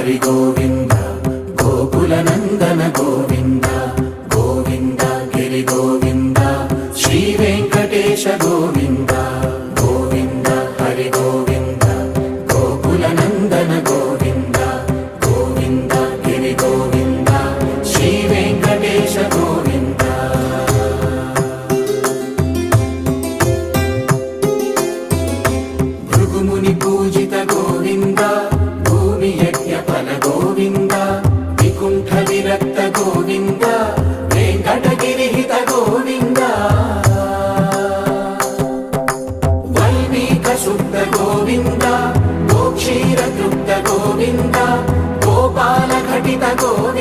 హరి గోవింద గోకుల నందన గోవింద గోవింద గిరి గోవింద శ్రీ వెంకటేశ గోవింద గోవింద హరి గోవింద గోకుల నందన గోవింద గోవింద గిరి గోవింద శ్రీ వెంకటేశ గోవింద భృగుముని పూజిత గోవింద భూమి యజ్ఞ ఫల గోవింద వికుంఠ విరక్త గోవింద వెంకటగిరిహిత గోవింద వైదిక శుద్ధ గోవింద గోక్షీర తృప్త గోవింద గోపాల ఘటిత గోవింద